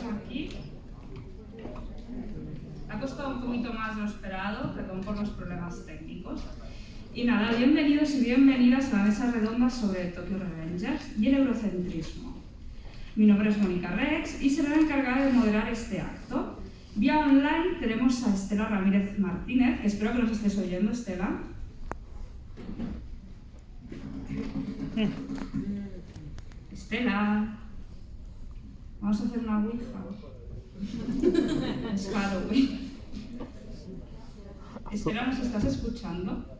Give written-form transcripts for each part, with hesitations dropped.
aquí. Ha costado un poquito más de lo esperado, perdón por los problemas técnicos. Y nada, bienvenidos y bienvenidas a la mesa redonda sobre Tokyo Revengers y el eurocentrismo. Mi nombre es Mónica Rex y seré la encargada de moderar este acto. Vía online tenemos a Estela Ramírez Martínez, que espero que nos estés oyendo, Estela. Estela, vamos a hacer una ouija. Es Halloween. Estela, ¿nos estás escuchando?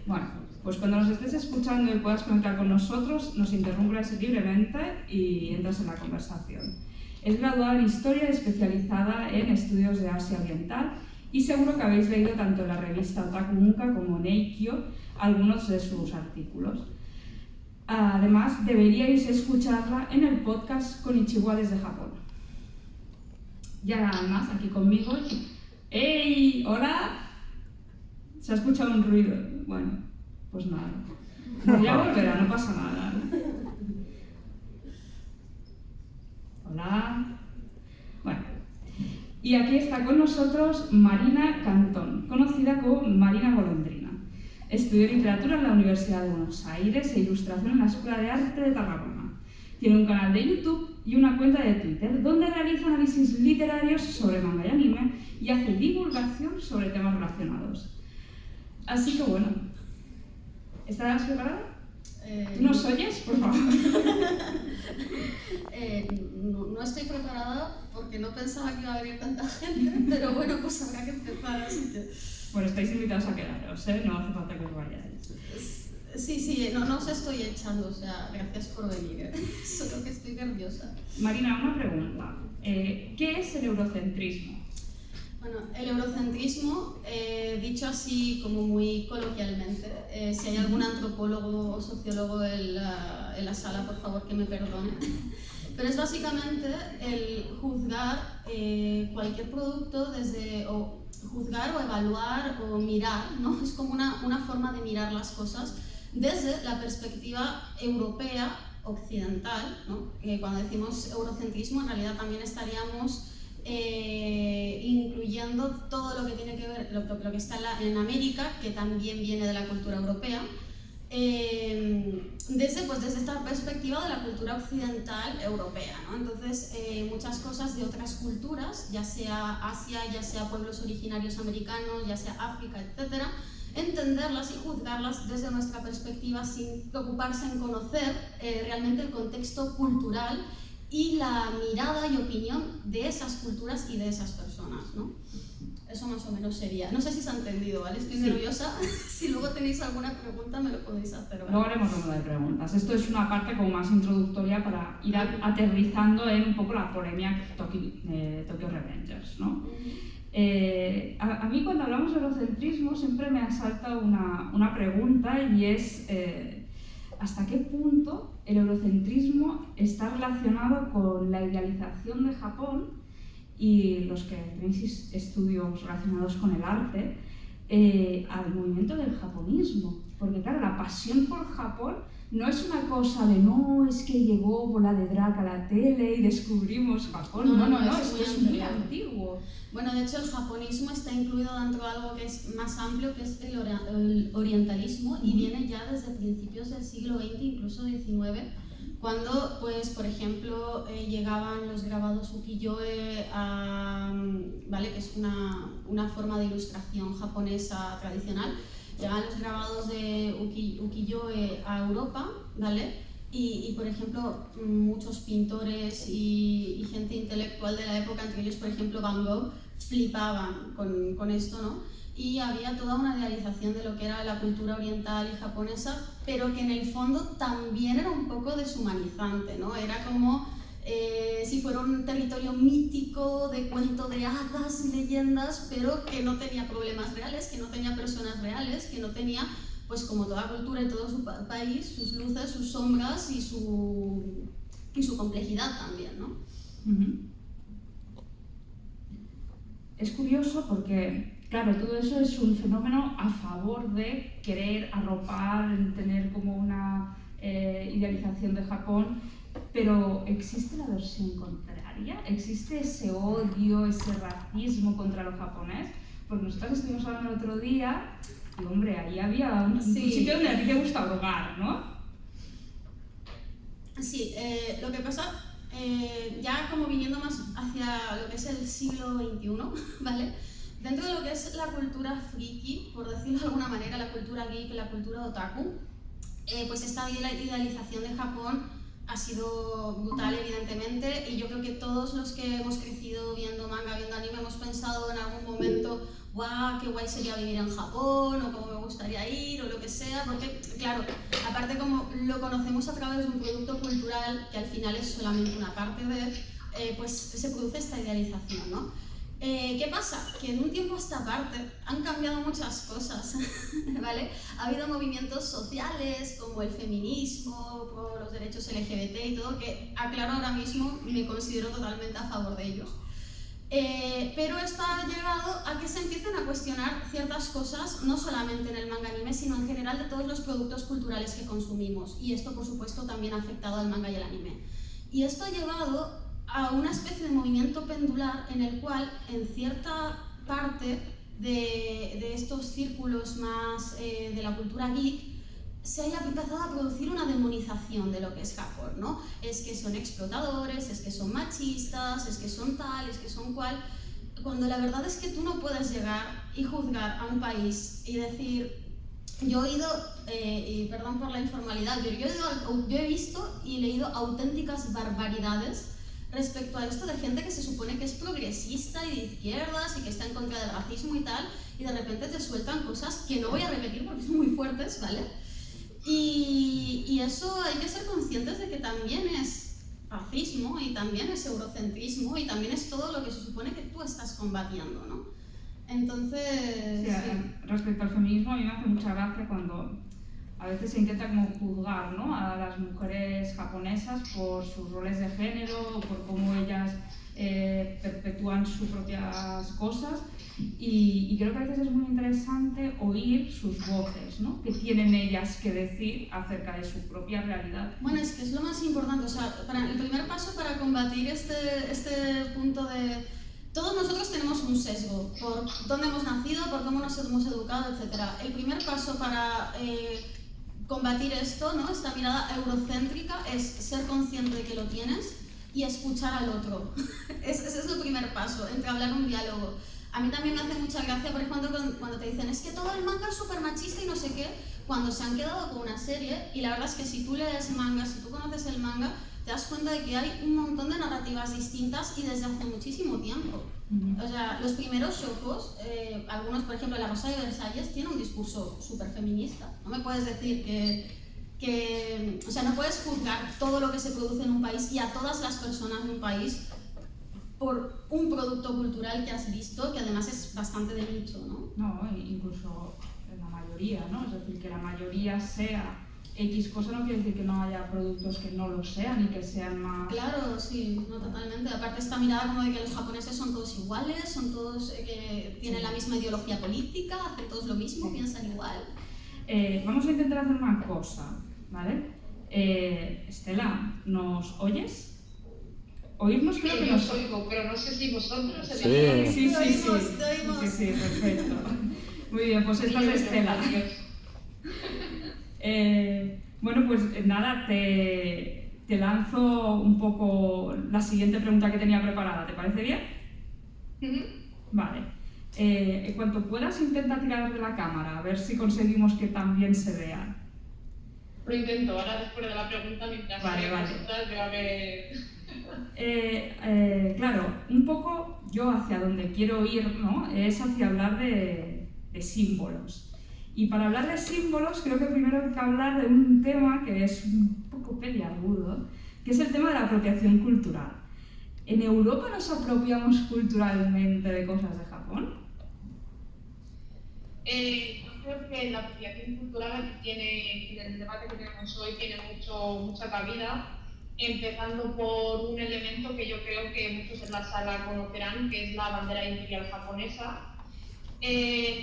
Bueno, pues cuando nos estés escuchando y puedas conectar con nosotros, nos interrumpes libremente y entras en la conversación. Es graduada en Historia y especializada en estudios de Asia Oriental y seguro que habéis leído tanto en la revista Otaku Muka como Neikyo algunos de sus artículos. Además, deberíais escucharla en el podcast Konnichiwa desde Japón. Ya nada más, aquí conmigo. ¡Ey! ¡Hola! Se ha escuchado un ruido. Bueno, pues nada. Ya volverá, no pasa nada. Hola. Bueno. Y aquí está con nosotros Marina Cantón, conocida como Marina Golondrina. Estudió literatura en la Universidad de Buenos Aires e ilustración en la Escuela de Arte de Tarragona. Tiene un canal de YouTube y una cuenta de Twitter donde realiza análisis literarios sobre manga y anime y hace divulgación sobre temas relacionados. Así que bueno, ¿estás preparada? ¿Tú nos oyes, por favor? No estoy preparada porque no pensaba que iba a venir tanta gente, pero bueno, pues habrá que empezar, así que... Bueno, estáis invitados a quedaros, ¿eh? No hace falta que os vayáis. Sí, no os estoy echando, o sea, gracias por venir, solo que estoy nerviosa. Marina, una pregunta. ¿Qué es el eurocentrismo? Bueno, el eurocentrismo, dicho así como muy coloquialmente, si hay algún antropólogo o sociólogo en la sala, por favor que me perdone, pero es básicamente el juzgar cualquier producto desde, o juzgar o evaluar o mirar, ¿no? Es como una forma de mirar las cosas desde la perspectiva europea occidental, ¿no? Cuando decimos eurocentrismo en realidad también estaríamos incluyendo todo lo que tiene que ver, lo que está en América, que también viene de la cultura europea, desde esta perspectiva de la cultura occidental europea, ¿no? Entonces, muchas cosas de otras culturas, ya sea Asia, ya sea pueblos originarios americanos, ya sea África, etc., entenderlas y juzgarlas desde nuestra perspectiva sin preocuparse en conocer realmente el contexto cultural y la mirada y opinión de esas culturas y de esas personas, ¿no? Eso más o menos sería. No sé si se ha entendido, ¿vale? Estoy nerviosa. Si luego tenéis alguna pregunta me lo podéis hacer, ¿vale? Luego haremos ronda de preguntas. Esto es una parte como más introductoria para ir aterrizando en un poco la polémica Tokyo Revengers, ¿no? A mí cuando hablamos de eurocentrismo siempre me asalta una pregunta y es ¿hasta qué punto el eurocentrismo está relacionado con la idealización de Japón y los que tenéis estudios relacionados con el arte al movimiento del japonismo? Porque claro, la pasión por Japón no es una cosa de no, es que llegó Bola de Drag a la tele y descubrimos Japón. No, esto es muy antiguo. Bueno, de hecho el japonismo está incluido dentro de algo que es más amplio, que es el orientalismo, y viene ya desde principios del siglo XX, incluso XIX, cuando, pues, por ejemplo, llegaban los grabados ukiyo-e, ¿vale? Que es una forma de ilustración japonesa tradicional. Llegaban los grabados de ukiyo-e a Europa, ¿vale? Y, por ejemplo, muchos pintores y gente intelectual de la época, entre ellos, por ejemplo, Van Gogh, flipaban con esto, ¿no? Y había toda una idealización de lo que era la cultura oriental y japonesa, pero que en el fondo también era un poco deshumanizante, ¿no? Era como si fuera un territorio mítico de cuento de hadas y leyendas, pero que no tenía problemas reales, que no tenía personas reales, que no tenía, pues como toda cultura y todo su país, sus luces, sus sombras y su complejidad también, ¿no? Es curioso porque, claro, todo eso es un fenómeno a favor de querer arropar, tener como una idealización de Japón, pero ¿existe la versión contraria? ¿Existe ese odio, ese racismo contra lo japonés? Porque nosotros estuvimos hablando el otro día y, hombre, ahí había un sitio donde a ti te gusta hurgar, ¿no? Sí, lo que pasa, ya como viniendo más hacia lo que es el siglo XXI, ¿vale? Dentro de lo que es la cultura friki, por decirlo de alguna manera, la cultura geek, la cultura otaku, pues esta idealización de Japón ha sido brutal, evidentemente, y yo creo que todos los que hemos crecido viendo manga, viendo anime, hemos pensado en algún momento, ¡guau, qué guay sería vivir en Japón! O cómo me gustaría ir, o lo que sea, porque, claro, aparte como lo conocemos a través de un producto cultural, que al final es solamente una parte de, pues se produce esta idealización, ¿no? ¿Qué pasa? Que de un tiempo a esta parte han cambiado muchas cosas, ¿vale? Ha habido movimientos sociales como el feminismo, por los derechos LGBT y todo, que aclaro ahora mismo me considero totalmente a favor de ellos. Pero esto ha llegado a que se empiecen a cuestionar ciertas cosas, no solamente en el manga anime, sino en general de todos los productos culturales que consumimos. Y esto, por supuesto, también ha afectado al manga y al anime. Y esto ha llevado a una especie de movimiento pendular en el cual, en cierta parte de estos círculos más de la cultura geek, se haya empezado a producir una demonización de lo que es Japón, ¿no? Es que son explotadores, es que son machistas, es que son tal, es que son cual, cuando la verdad es que tú no puedes llegar y juzgar a un país y decir, yo he oído, y perdón por la informalidad, pero yo he visto y leído auténticas barbaridades respecto a esto de gente que se supone que es progresista y de izquierdas y que está en contra del racismo y tal, y de repente te sueltan cosas que no voy a repetir porque son muy fuertes, ¿vale? Y eso hay que ser conscientes de que también es racismo y también es eurocentrismo y también es todo lo que se supone que tú estás combatiendo, ¿no? Entonces... Sí. Respecto al feminismo, a mí me hace mucha gracia cuando a veces se intenta como juzgar, ¿no?, a las mujeres japonesas por sus roles de género, por cómo ellas perpetúan sus propias cosas, y creo que a veces es muy interesante oír sus voces, ¿no?, que tienen ellas que decir acerca de su propia realidad. Bueno, es que es lo más importante, o sea, el primer paso para combatir este punto de... Todos nosotros tenemos un sesgo por dónde hemos nacido, por cómo nos hemos educado, etc. El primer paso para combatir esto, ¿no?, esta mirada eurocéntrica, es ser consciente de que lo tienes y escuchar al otro. Ese es el primer paso, entablar un diálogo. A mí también me hace mucha gracia, por ejemplo, cuando te dicen es que todo el manga es súper machista y no sé qué, cuando se han quedado con una serie, y la verdad es que si tú lees manga, si tú conoces el manga, te das cuenta de que hay un montón de narrativas distintas y desde hace muchísimo tiempo. O sea, los primeros shoujos, algunos, por ejemplo, La Rosa de Versalles, tiene un discurso súper feminista. No me puedes decir o sea, no puedes juzgar todo lo que se produce en un país y a todas las personas de un país por un producto cultural que has visto, que además es bastante de nicho, ¿no? No, incluso en la mayoría, ¿no? Es decir, que la mayoría sea X cosa no quiere decir que no haya productos que no lo sean y que sean más... Claro, sí, no, totalmente. Aparte esta mirada como de que los japoneses son todos iguales, son todos que tienen la misma ideología política, hacen todos lo mismo, piensan igual. Vamos a intentar hacer una cosa, ¿vale? Estela, ¿nos oyes? Oírnos creo que nos oigo, pero no sé si vosotros... Sí, Te oímos. Sí, perfecto. Muy bien, pues esta es Estela. Bueno, pues nada, te lanzo un poco la siguiente pregunta que tenía preparada, ¿te parece bien? Vale. En cuanto puedas, intenta tirar de la cámara, a ver si conseguimos que también se vea. Lo intento, ahora después de la pregunta, mientras vale. veo a ver... Claro, un poco yo hacia donde quiero ir, ¿no?, es hacia hablar de símbolos. Y para hablar de símbolos creo que primero hay que hablar de un tema que es un poco peliagudo, que es el tema de la apropiación cultural. ¿En Europa nos apropiamos culturalmente de cosas de Japón? Yo creo que la apropiación cultural tiene, en el debate que tenemos hoy, tiene mucha cabida, empezando por un elemento que yo creo que muchos en la sala conocerán, que es la bandera imperial japonesa.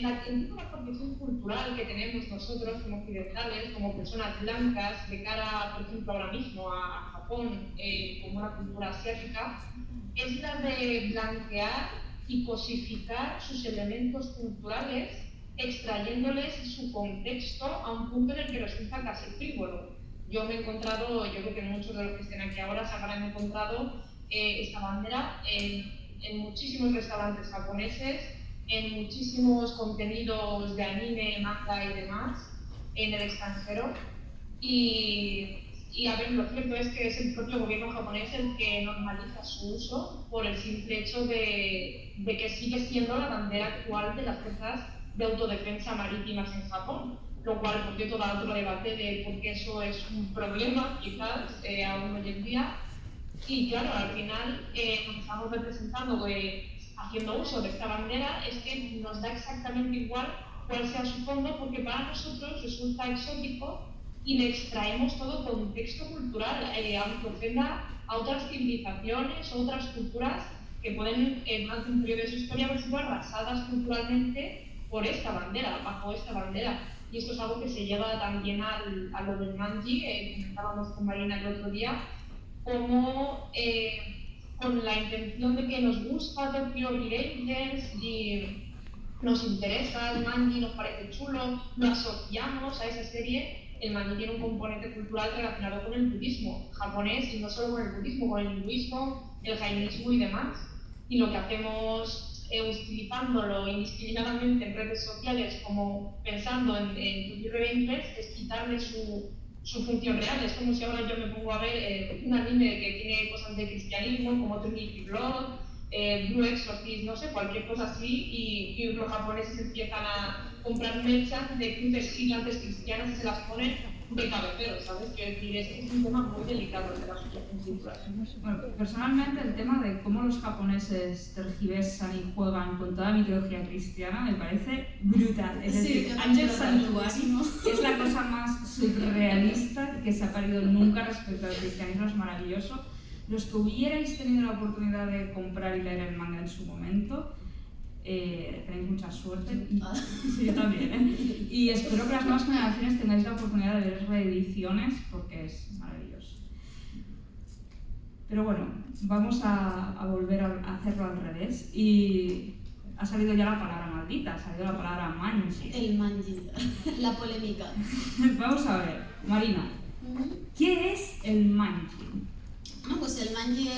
La apropiación cultural que tenemos nosotros como occidentales, como personas blancas, de cara, por ejemplo, ahora mismo a Japón, Japón como una cultura asiática, es la de blanquear y cosificar sus elementos culturales, extrayéndoles su contexto a un punto en el que resulta casi frívolo. Yo me he encontrado, yo creo que muchos de los que estén aquí ahora se habrán encontrado esta bandera en muchísimos restaurantes japoneses, en muchísimos contenidos de anime, manga y demás en el extranjero. Y a ver, lo cierto es que es el propio gobierno japonés el que normaliza su uso por el simple hecho de que sigue siendo la bandera actual de las fuerzas de autodefensa marítimas en Japón, lo cual, por cierto, da otro debate de por qué eso es un problema, quizás, aún hoy en día. Y claro, al final, lo que estamos representando, haciendo uso de esta bandera, es que nos da exactamente igual cuál sea su fondo, porque para nosotros resulta exótico y le extraemos todo contexto cultural, aunque ofenda a otras civilizaciones, otras culturas que pueden, durante un periodo de su historia, haber sido arrasadas culturalmente por esta bandera, bajo esta bandera. Y esto es algo que se lleva también a lo del manji, comentábamos con Marina el otro día, como con la intención de que nos gusta Tokyo Revengers y nos interesa el manji, nos parece chulo, lo asociamos a esa serie. El manji tiene un componente cultural relacionado con el budismo japonés, y no solo con el budismo, con el hinduismo, el jainismo y demás. Y lo que hacemos utilizándolo indiscriminadamente en redes sociales, como pensando en Tokyo Revengers, es quitarle su función real. Es como si ahora yo me pongo a ver un anime que tiene cosas de cristianismo, como Trinity Blood, Blue Exorcist, no sé, cualquier cosa así, y los japoneses empiezan a comprar mechas de cruces gigantes cristianas y se las ponen de cabecero, ¿sabes? Quiero decir, es un tema muy delicado de la asociación cultural. Bueno, personalmente el tema de cómo los japoneses tergiversan y juegan con toda la mitología cristiana me parece brutal. Es decir, Ángel Santuario es la cosa más surrealista que se ha parido nunca respecto al cristianismo, es maravilloso. Los que hubierais tenido la oportunidad de comprar y leer el manga en su momento, tenéis mucha suerte. Sí, yo también, Y espero que las nuevas generaciones tengáis la oportunidad de ver reediciones porque es maravilloso. Pero bueno, vamos a volver a hacerlo al revés. Y ha salido ya la palabra maldita, ha salido la palabra manji. El manji, la polémica. Vamos a ver, Marina, ¿qué es el manji? No, pues el manji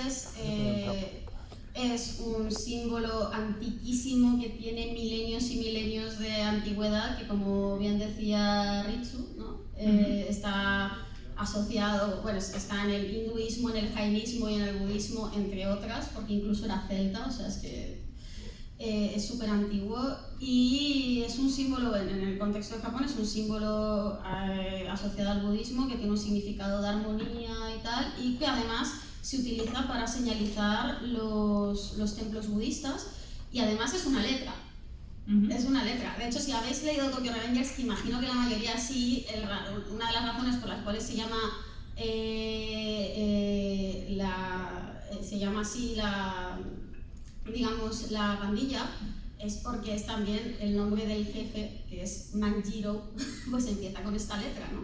es un símbolo antiquísimo que tiene milenios y milenios de antigüedad, que como bien decía Ritsu, ¿no? Está asociado, bueno, está en el hinduismo, en el jainismo y en el budismo, entre otras, porque incluso era celta, o sea, es que es súper antiguo y es un símbolo, en el contexto de Japón, es un símbolo asociado al budismo que tiene un significado de armonía y tal, y que además se utiliza para señalizar los templos budistas, y además es una letra. Es una letra. De hecho, si habéis leído Tokyo Revengers, que imagino que la mayoría sí, una de las razones por las cuales se llama así digamos, la pandilla, es porque es también el nombre del jefe, que es Manjiro, pues empieza con esta letra, ¿no?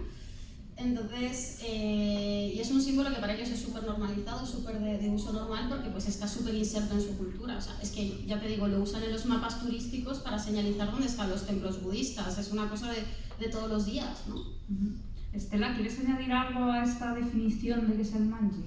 Entonces, y es un símbolo que para ellos es súper normalizado, súper de uso normal, porque pues está súper inserto en su cultura. O sea, es que, ya te digo, lo usan en los mapas turísticos para señalizar dónde están los templos budistas. Es una cosa de todos los días, ¿no? Estela, ¿quieres añadir algo a esta definición de qué es el manji?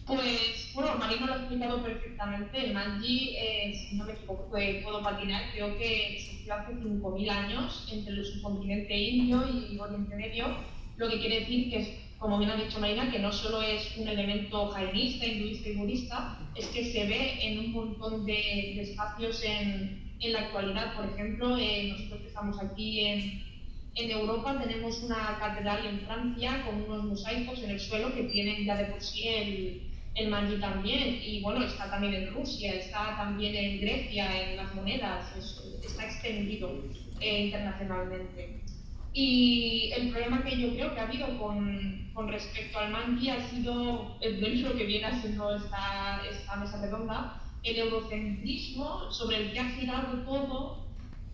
Pues, bueno, Marino lo ha explicado perfectamente. El manji, si no me equivoco, puedo patinar, creo que existió hace 5.000 años entre el subcontinente indio y Oriente Medio, lo que quiere decir que, como bien ha dicho Marina, que no solo es un elemento jainista, hinduista y budista, es que se ve en un montón de espacios en la actualidad. Por ejemplo, nosotros que estamos aquí en Europa tenemos una catedral en Francia con unos mosaicos en el suelo que tienen ya de por sí el manji también, y bueno, está también en Rusia, está también en Grecia, en las monedas, está extendido internacionalmente. Y el problema que yo creo que ha habido con respecto al manji ha sido, de lo que viene siendo esta mesa redonda, el eurocentrismo sobre el que ha girado todo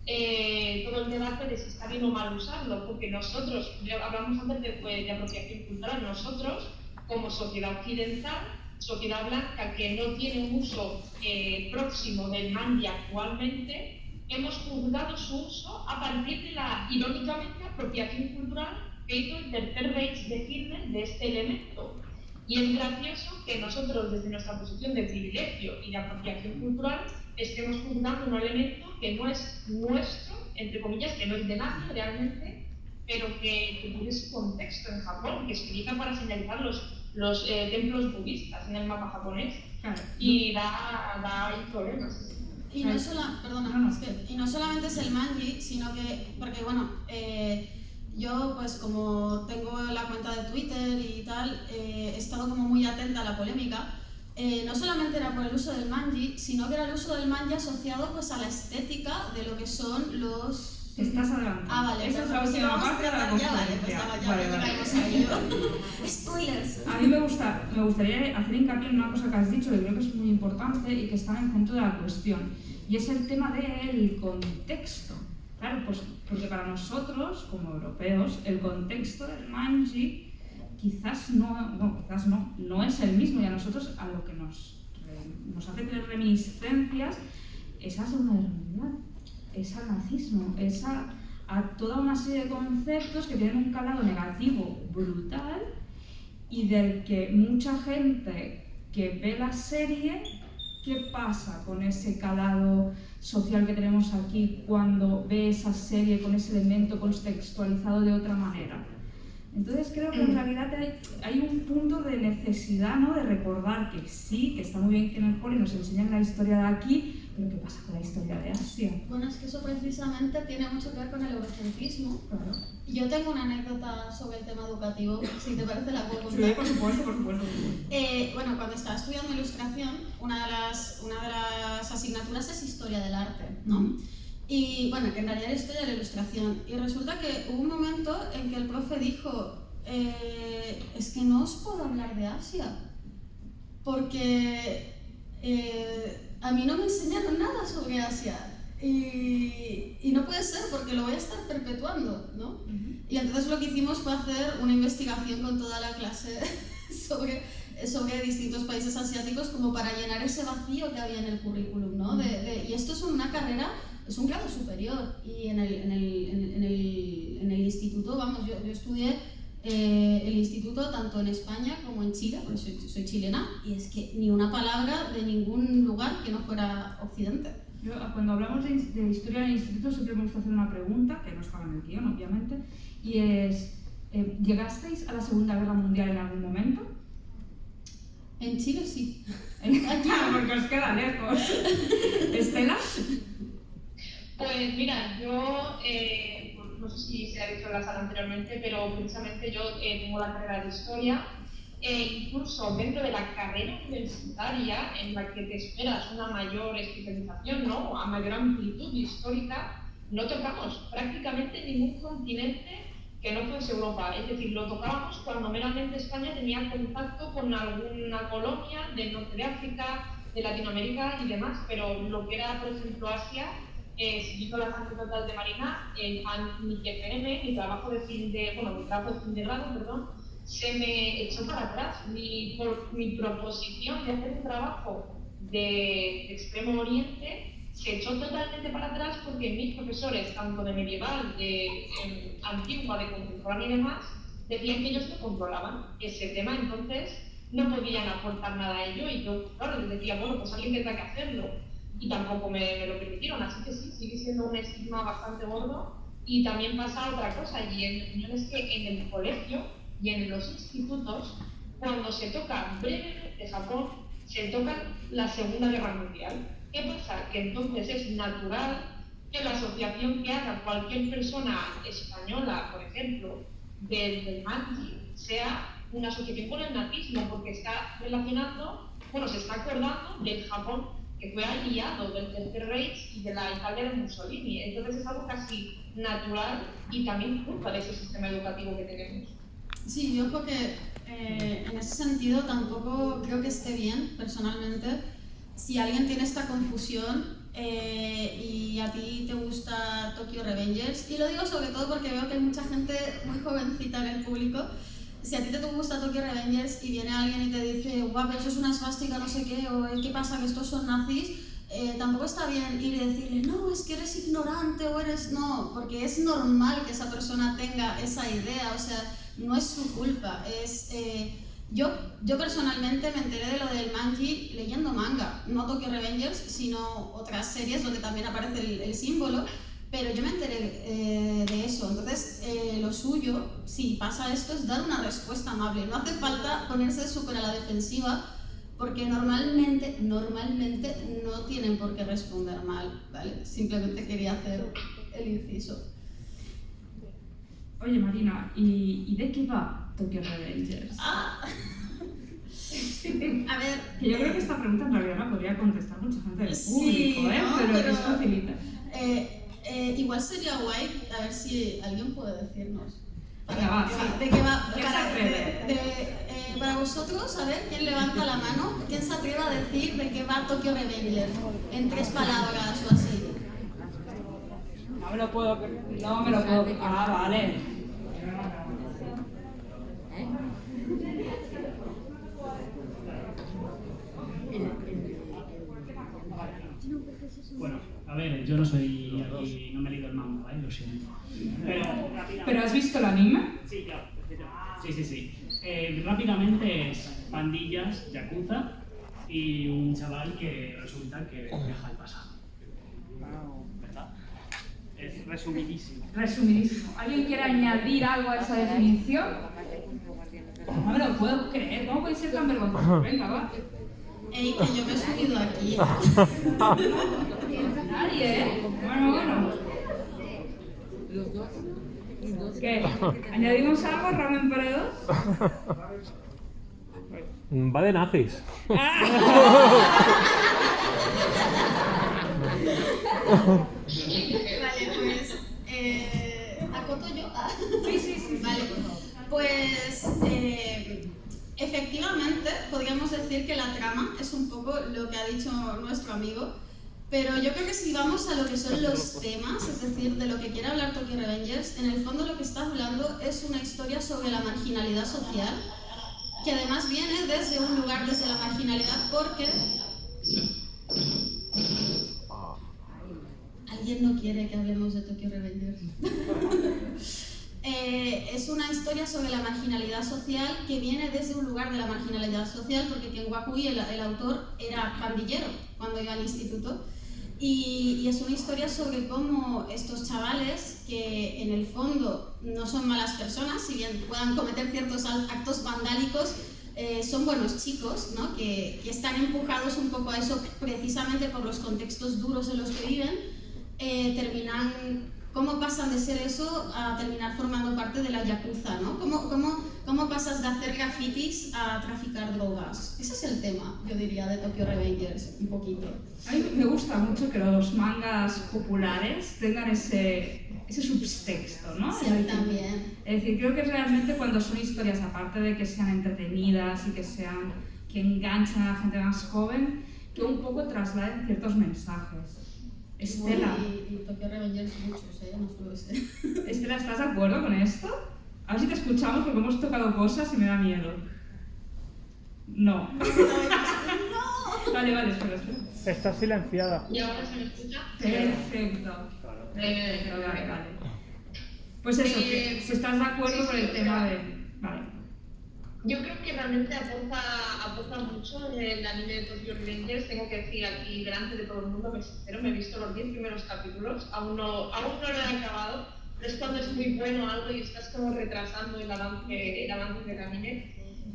el debate de si está bien o mal usarlo, porque nosotros, hablamos antes de apropiación cultural, nosotros como sociedad occidental, sociedad blanca que no tiene un uso próximo del manga actualmente, hemos juzgado su uso a partir de la, irónicamente, apropiación cultural que hizo el Tercer Reich de Hitler de este elemento. Y es gracioso que nosotros, desde nuestra posición de privilegio y de apropiación cultural, estemos juzgando un elemento que no es nuestro, entre comillas, que no es de nadie realmente, pero que tiene su contexto en Japón, que se utiliza para señalizar los templos budistas en el mapa japonés, y da ahí problemas. Y no, y no solamente es el manji, sino que, porque bueno, yo pues como tengo la cuenta de Twitter y tal, he estado como muy atenta a la polémica. No solamente era por el uso del manji, sino que era el uso del manji asociado pues a la estética de lo que son los... Estás adelante. Vale. Esa es la última parte de la conferencia. Spoilers. A mí me gustaría hacer hincapié en una cosa que has dicho, que creo que es muy importante y que está en el centro de la cuestión, y es el tema del contexto. Claro, pues porque para nosotros, como europeos, el contexto del manji quizás no es el mismo, y a nosotros a lo que nos hace tener reminiscencias es a Segunda Guerra Mundial, es al nazismo, es a toda una serie de conceptos que tienen un calado negativo brutal y del que mucha gente que ve la serie, ¿qué pasa con ese calado social que tenemos aquí cuando ve esa serie con ese elemento contextualizado de otra manera? Entonces creo que en realidad hay un punto de necesidad, ¿no?, de recordar que sí, que está muy bien que en el cole nos enseñan la historia de aquí, pero ¿qué pasa con la historia de Asia? Bueno, es que eso precisamente tiene mucho que ver con el eurocentrismo. Claro. Yo tengo una anécdota sobre el tema educativo, si te parece la puedo contar. Sí, por supuesto. Bueno, cuando estaba estudiando ilustración, una de las asignaturas es historia del arte, ¿no? Y bueno, que en realidad era historia de la ilustración. Y resulta que hubo un momento en que el profe dijo, es que no os puedo hablar de Asia, porque a mí no me enseñaron nada sobre Asia. Y no puede ser porque lo voy a estar perpetuando, ¿no? Y entonces lo que hicimos fue hacer una investigación con toda la clase sobre distintos países asiáticos como para llenar ese vacío que había en el currículum, ¿no? Y esto es una carrera, es un grado superior, y en el instituto, vamos, yo estudié el instituto tanto en España como en Chile, porque soy chilena, y es que ni una palabra de ningún lugar que no fuera Occidente. Yo, cuando hablamos de historia en el instituto, siempre me gusta hacer una pregunta, que no estaba en el guión, obviamente, y es, ¿llegasteis a la Segunda Guerra Mundial en algún momento? En Chile sí. Claro, porque os queda lejos. ¿Estela? Pues mira, yo, no sé si se ha dicho en la sala anteriormente, pero precisamente yo tengo la carrera de Historia, incluso dentro de la carrera universitaria, en la que te esperas una mayor especialización, ¿no?, a mayor amplitud histórica, no tocamos prácticamente ningún continente que no fuese Europa. Es decir, lo tocábamos cuando meramente España tenía contacto con alguna colonia del norte de África, de Latinoamérica y demás, pero lo que era, por ejemplo, Asia, si hizo las anécdotas de Marina, mi TFM, mi trabajo de fin de grado, perdón, se me echó para atrás. Mi proposición de hacer un trabajo de Extremo Oriente se echó totalmente para atrás porque mis profesores, tanto de medieval, de antigua, de contemporánea y demás, decían que ellos no controlaban ese tema, entonces no podían aportar nada a ello, y yo, claro, les decía, bueno, pues alguien tendrá que hacerlo, y tampoco me lo permitieron, así que sí, sigue siendo un estigma bastante gordo. Y también pasa otra cosa, y en mi opinión es que en el colegio y en los institutos, cuando se toca brevemente Japón, se toca la Segunda Guerra Mundial. ¿Qué pasa? Que entonces es natural que la asociación que haga cualquier persona española, por ejemplo, del manji, sea una asociación con el nazismo, porque está relacionando, bueno, se está acordando del Japón que fue aliado del Tercer Reich y de la Italia de Mussolini. Entonces es algo casi natural y también culpa de ese sistema educativo que tenemos. Sí, yo creo que en ese sentido tampoco creo que esté bien, personalmente, si alguien tiene esta confusión y a ti te gusta Tokyo Revengers, y lo digo sobre todo porque veo que hay mucha gente muy jovencita en el público, si a ti te gusta Tokyo Revengers y viene alguien y te dice, guau, pero eso es una esvástica, no sé qué, o ¿qué pasa que estos son nazis? Tampoco está bien ir y decirle, no, es que eres ignorante o eres... No, porque es normal que esa persona tenga esa idea, o sea, no es su culpa, es... Yo personalmente me enteré de lo del manji leyendo manga, no Tokyo Revengers, sino otras series donde también aparece el símbolo, pero yo me enteré de eso. Entonces, lo suyo, si pasa esto, es dar una respuesta amable. No hace falta ponerse súper a la defensiva, porque normalmente no tienen por qué responder mal, ¿vale? Simplemente quería hacer el inciso. Oye, Marina, ¿y de qué va Tokyo Revengers? A ver... Que yo creo que esta pregunta en realidad la podría contestar mucha gente del público, sí, ¿no? Pero es facilita. Igual sería guay, a ver si alguien puede decirnos. Venga, va, ¿De qué va? ¿Quién se atreve? Para vosotros, a ver, ¿quién levanta la mano? ¿Quién se atreve a decir de qué va Tokyo Revengers? En 3 palabras o así. No me lo puedo... Ah, vale. Bueno, a ver, yo no soy aquí, no me he leído el manga, ¿vale? Lo siento. ¿Pero has visto el anime? Sí, claro. Sí. Rápidamente es pandillas, yakuza y un chaval que resulta que viaja al pasado. ¿Verdad? Es resumidísimo. Resumidísimo. ¿Alguien quiere añadir algo a esa definición? No me lo puedo creer. ¿Cómo puede ser tan vergonzoso? Venga, va. Ey, que yo me he subido aquí. Nadie, ¿eh? Bueno. ¿Qué? ¿Añadimos algo, Ramen para 2? Va de nazis. Vale, pues... ¿acoto yo? Sí. Vale, pues... efectivamente, podríamos decir que la trama es un poco lo que ha dicho nuestro amigo, pero yo creo que si vamos a lo que son los temas, es decir, de lo que quiere hablar Tokyo Revengers, en el fondo lo que está hablando es una historia sobre la marginalidad social, que además viene desde un lugar, desde la marginalidad, porque... ¿Alguien no quiere que hablemos de Tokyo Revengers? Es una historia sobre la marginalidad social que viene desde un lugar de la marginalidad social, porque Ken Wakui, el autor, era pandillero cuando iba al instituto, y es una historia sobre cómo estos chavales, que en el fondo no son malas personas, si bien puedan cometer ciertos actos vandálicos, son buenos chicos, ¿no? que están empujados un poco a eso precisamente por los contextos duros en los que viven, terminan... ¿Cómo pasan de ser eso a terminar formando parte de la yakuza, ¿no? ¿Cómo pasas de hacer grafitis a traficar drogas? Ese es el tema, yo diría, de Tokyo Revengers, un poquito. A mí me gusta mucho que los mangas populares tengan ese subtexto, ¿no? Sí, a mí también. Es decir, creo que realmente cuando son historias, aparte de que sean entretenidas y que enganchan a la gente más joven, que un poco trasladen ciertos mensajes. Estela. Y Tokyo Revengers muchos, no solo ese. Estela, ¿estás de acuerdo con esto? A ver si te escuchamos porque hemos tocado cosas y me da miedo. No. Vale, espera. Está silenciada. ¿Y ahora se me escucha? Perfecto. Vale. Pues eso, que si estás de acuerdo con el tema de... Vale. Yo creo que realmente aporta mucho el anime de Tokyo Revengers. Tengo que decir aquí delante de todo el mundo, me he visto los 10 primeros capítulos, aún no lo he acabado, pero es cuando es muy bueno algo y estás como retrasando el avance del anime.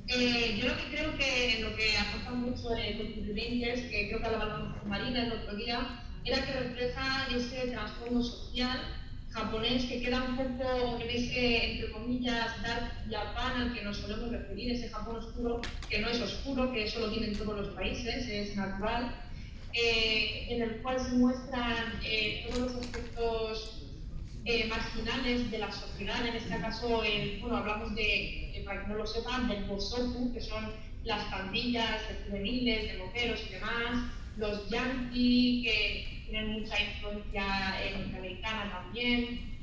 Yo lo que creo que lo que aporta mucho Tokyo Revengers, que creo que hablaba con Marina el otro día, era que refleja ese trasfondo social japonés que queda un poco en ese, entre comillas, dark Japan al que nos solemos referir, ese Japón oscuro, que no es oscuro, que eso lo tienen todos los países, es natural, en el cual se muestran todos los aspectos marginales de la sociedad. En este caso, hablamos de, para que no lo sepan, del bosoku, que son las pandillas de juveniles, de moteros y demás, los yankees, que tienen mucha influencia norteamericana también.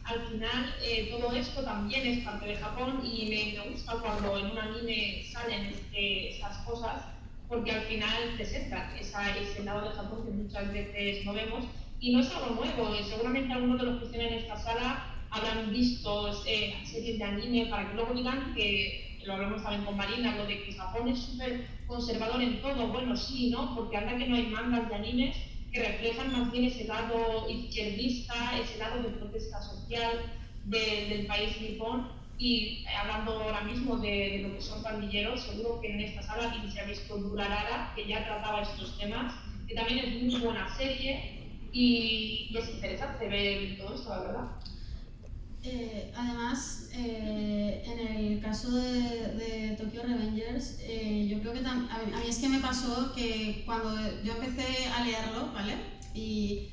al final todo esto también es parte de Japón y me gusta cuando en un anime salen estas cosas, porque al final presentan ese lado de Japón que muchas veces no vemos y no es algo nuevo. Seguramente algunos de los que estén en esta sala habrán visto series de anime para que luego digan que, lo hablamos también con Marina, lo de que Japón es súper conservador en todo. Bueno, sí, ¿no? Porque anda que no hay mangas de animes que reflejan más bien ese lado izquierdista, ese lado de protesta social del país nipón. Y hablando ahora mismo de lo que son pandilleros, seguro que en esta sala alguien se ha visto Durarara, que ya trataba estos temas, que también es muy buena serie y es interesante ver todo esto, la verdad. Además, en el caso de Tokyo Revengers, yo creo que a mí es que me pasó que cuando yo empecé a leerlo, ¿vale? Y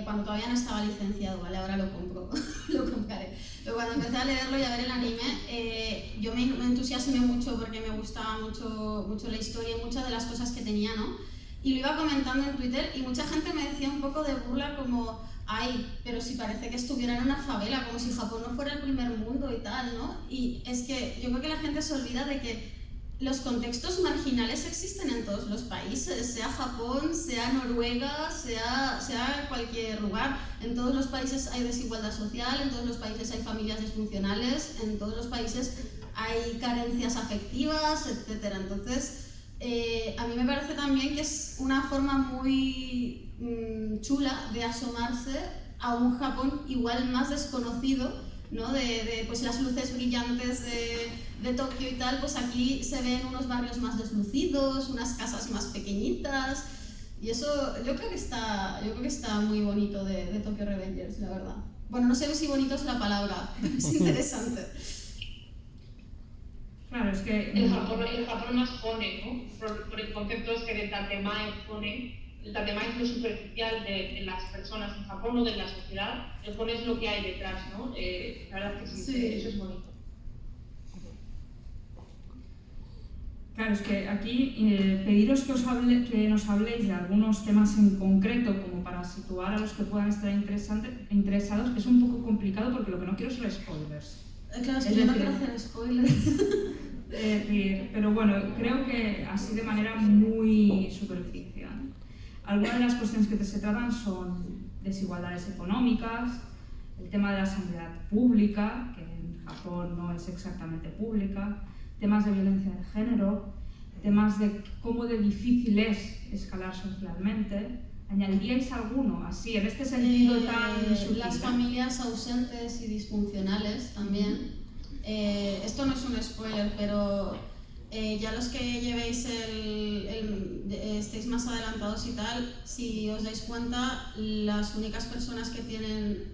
cuando todavía no estaba licenciado, ¿vale? Ahora lo compro, lo compraré. Pero cuando empecé a leerlo y a ver el anime, yo me entusiasmé mucho porque me gustaba mucho la historia y muchas de las cosas que tenía, ¿no? Y lo iba comentando en Twitter y mucha gente me decía un poco de burla como ay, pero si parece que estuviera en una favela, como si Japón no fuera el primer mundo y tal, ¿no? Y es que yo creo que la gente se olvida de que los contextos marginales existen en todos los países, sea Japón, sea Noruega, sea cualquier lugar. En todos los países hay desigualdad social, en todos los países hay familias disfuncionales, en todos los países hay carencias afectivas, etc. Entonces, a mí me parece también que es una forma muy chula de asomarse a un Japón igual más desconocido, ¿no? De pues las luces brillantes de Tokio y tal, pues aquí se ven unos barrios más deslucidos, unas casas más pequeñitas y eso yo creo que está muy bonito de Tokyo Revengers, la verdad. Bueno, no sé si bonito es la palabra, pero es interesante. Claro, es que el Japón más pone, ¿no? Por el concepto es que de tatemae pone. El tatemae es lo superficial de las personas en Japón o de la sociedad, el pone es lo que hay detrás, ¿no? La verdad es que sí, eso es bonito. Claro, es que aquí pediros que nos habléis de algunos temas en concreto, como para situar a los que puedan estar interesados, es un poco complicado porque lo que no quiero son spoilers. Claro, es que yo no quiero hacer spoilers. Pero bueno, creo que así de manera muy superficial. Algunas de las cuestiones que se tratan son desigualdades económicas, el tema de la sanidad pública, que en Japón no es exactamente pública, temas de violencia de género, temas de cómo de difícil es escalar socialmente. ¿Añadiríais alguno así, en este sentido tan sutil? Las familias ausentes y disfuncionales también. Esto no es un spoiler, pero ya los que llevéis estéis más adelantados y tal, si os dais cuenta, las únicas personas que tienen,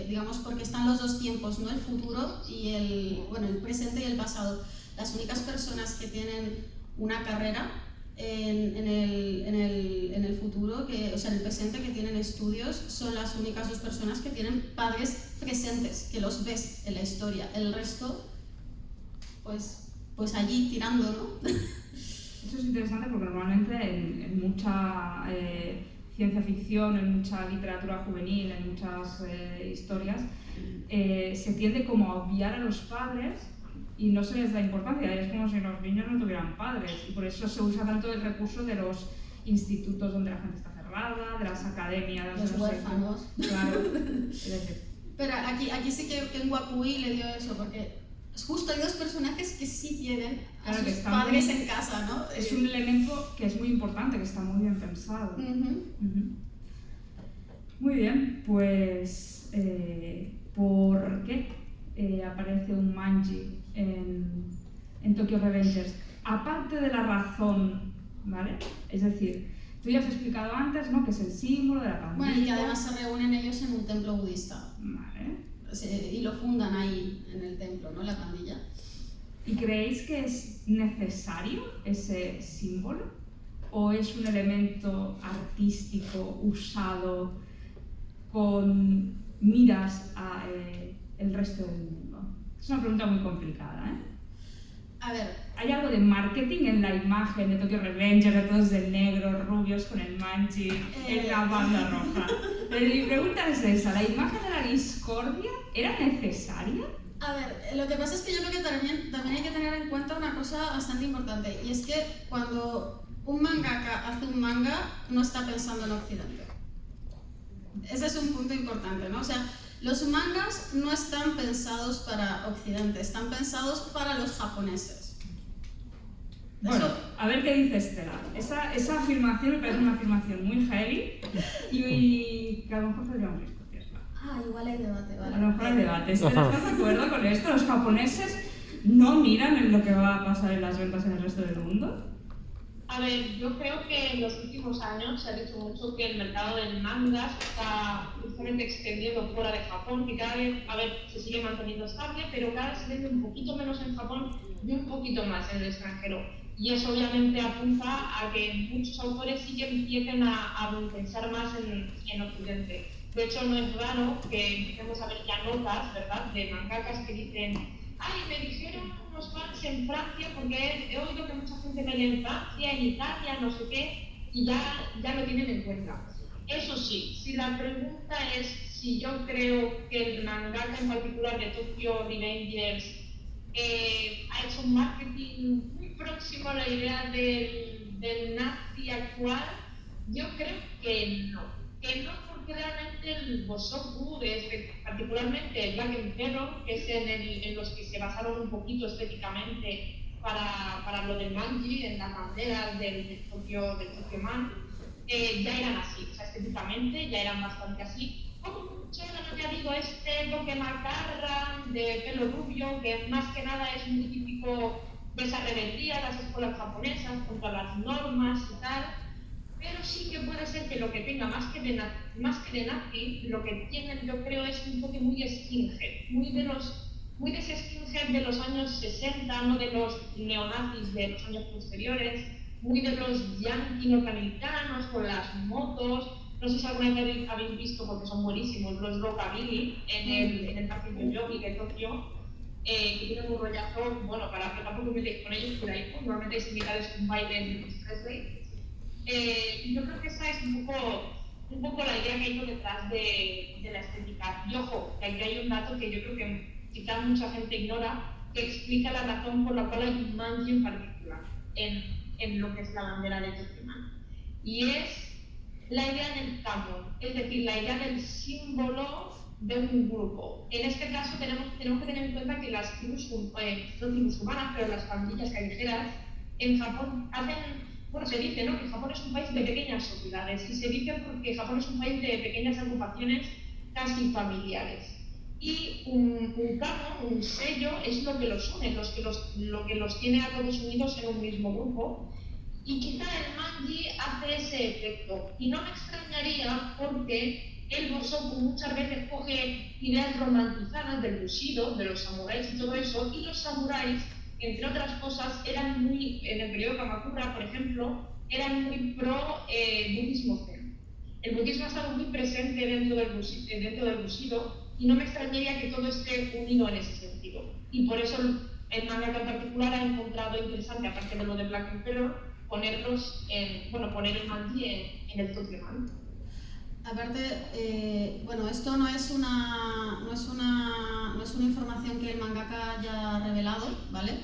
digamos, porque están los dos tiempos, ¿no? El futuro y el presente y el pasado. Las únicas personas que tienen una carrera en el futuro, o sea, en el presente, que tienen estudios, son las únicas dos personas que tienen padres presentes, que los ves en la historia. El resto, pues allí tirando, ¿no? Eso es interesante porque normalmente en mucha ciencia ficción, en mucha literatura juvenil, en muchas historias, se tiende como a obviar a los padres y no se les da importancia, es como si los niños no tuvieran padres y por eso se usa tanto el recurso de los institutos donde la gente está cerrada, de las academias, los huérfanos. Claro, es decir. Pero aquí sí que en Wakui le dio eso, porque justo hay dos personajes que sí tienen a sus padres en casa, ¿no? Es un elemento que es muy importante, que está muy bien pensado. Muy bien, pues ¿por qué aparece un manji en Tokyo Revengers? Aparte de la razón, ¿vale? Es decir, tú ya has explicado antes, ¿no? Que es el símbolo de la pandilla. Bueno, y que además se reúnen ellos en un templo budista. Vale. Y lo fundan ahí en el templo, ¿no? La pandilla. ¿Y creéis que es necesario ese símbolo? ¿O es un elemento artístico usado con miras a el resto del mundo? Es una pregunta muy complicada, ¿eh? A ver. ¿Hay algo de marketing en la imagen de Tokyo Revengers, de todos de negro, rubios con el manji, en la banda roja? Pero mi pregunta es esa, ¿la imagen de la discordia era necesaria? A ver, lo que pasa es que yo creo que también hay que tener en cuenta una cosa bastante importante, y es que cuando un mangaka hace un manga, no está pensando en Occidente. Ese es un punto importante, ¿no? O sea, los mangas no están pensados para Occidente, están pensados para los japoneses. Bueno, a ver qué dice Estela. Esa afirmación me parece una afirmación muy heavy y que a lo mejor podríamos discutirla. Ah, igual hay debate, vale. A lo mejor hay debate. Estela, ¿estás de acuerdo con esto? ¿Los japoneses no miran en lo que va a pasar en las ventas en el resto del mundo? A ver, yo creo que en los últimos años se ha dicho mucho que el mercado del manga se está justamente extendiendo fuera de Japón, que cada vez, a ver, se sigue manteniendo estable, pero cada vez se vende un poquito menos en Japón y un poquito más en el extranjero. Y eso obviamente apunta a que muchos autores sí que empiecen a pensar más en Occidente. De hecho, no es raro que empecemos a ver ya notas, ¿verdad?, de mangakas que dicen: ¡ay, me dijeron unos fans en Francia porque he oído que mucha gente pelea en Francia, en Italia, no sé qué, y ya lo tienen en cuenta! Eso sí, si la pregunta es si yo creo que el mangaka en particular de Tokyo Revengers ha hecho un marketing muy próximo a la idea del nazi actual, yo creo que no. Que no, porque realmente el Bosoku, particularmente el Black Emperor, que es en los que se basaron un poquito estéticamente para lo del manji, en las banderas del Tokyo Man, ya eran así, o sea, estéticamente ya eran bastante así. Como mucho han añadido este toque macarra de pelo rubio, que más que nada es muy típico de esa rebeldía de las escuelas japonesas contra las normas y tal. Pero sí que puede ser que lo que tenga más que de nazi, lo que tienen, yo creo, es un toque muy skinhead, muy de ese skinhead de los años 60, no de los neonazis de los años posteriores, muy de los yankees norteamericanos con las motos. No sé si alguna vez habéis visto, porque son buenísimos, los rockabilly en el Parque Yoyogi de Tokio, que tienen un rollazo, bueno, para que tampoco metéis con ellos, por ahí normalmente es similares un baile en Elvis Presley. Yo creo que esa es un poco la idea que hay por detrás de la estética. Y ojo, que aquí hay un dato que yo creo que quizás mucha gente ignora, que explica la razón por la cual hay un manji en particular en lo que es la bandera de Tokyo. Y es la idea del canon, es decir, la idea del símbolo de un grupo. En este caso tenemos que tener en cuenta que las tribus, no tribus humanas, pero las pandillas callejeras en Japón se dice, ¿no?, que Japón es un país de pequeñas sociedades, y se dice porque Japón es un país de pequeñas agrupaciones casi familiares. Y un canon, un sello, es lo que los une, lo que los tiene a todos unidos en un mismo grupo. Y quizá el manji hace ese efecto. Y no me extrañaría, porque el Bosoku muchas veces coge ideas romantizadas del bushido, de los samuráis y todo eso, y los samuráis, entre otras cosas, eran muy, en el periodo Kamakura, por ejemplo, eran muy pro budismo zen. El budismo ha estado muy presente dentro del bushido, y no me extrañaría que todo esté unido en ese sentido. Y por eso el mangaka en particular ha encontrado interesante, aparte de lo de Black Emperor, poner el manji en el Tokyo Man. Aparte, bueno, esto no es una información que el mangaka haya revelado, ¿vale?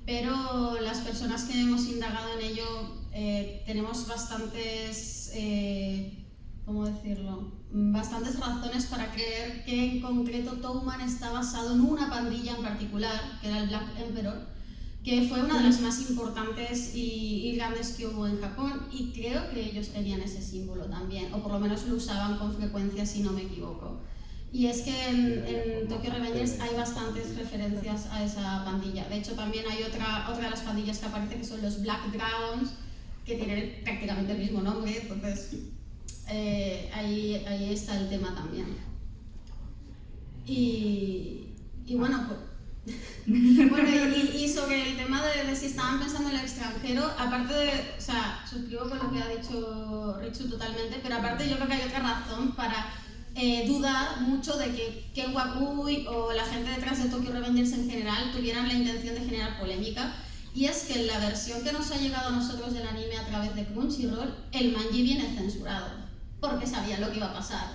Pero las personas que hemos indagado en ello tenemos bastantes, ¿cómo decirlo?, bastantes razones para creer que en concreto Touman está basado en una pandilla en particular, que era el Black Emperor, que fue una de las más importantes y grandes que hubo en Japón, y creo que ellos tenían ese símbolo también, o por lo menos lo usaban con frecuencia, si no me equivoco. Y es que en Tokyo Revengers hay bastantes referencias a esa pandilla. De hecho, también hay otra de las pandillas que aparece, que son los Black Dragons, que tienen prácticamente el mismo nombre, entonces ahí está el tema también. Y bueno, pues, bueno, y sobre el tema de si estaban pensando en el extranjero, aparte de, o sea, suscribo con lo que ha dicho Richu totalmente, pero aparte yo creo que hay otra razón para dudar mucho de que Ken Wakui o la gente detrás de Tokyo Revengers en general tuvieran la intención de generar polémica, y es que en la versión que nos ha llegado a nosotros del anime a través de Crunchyroll, el manji viene censurado. porque sabían lo que iba a pasar.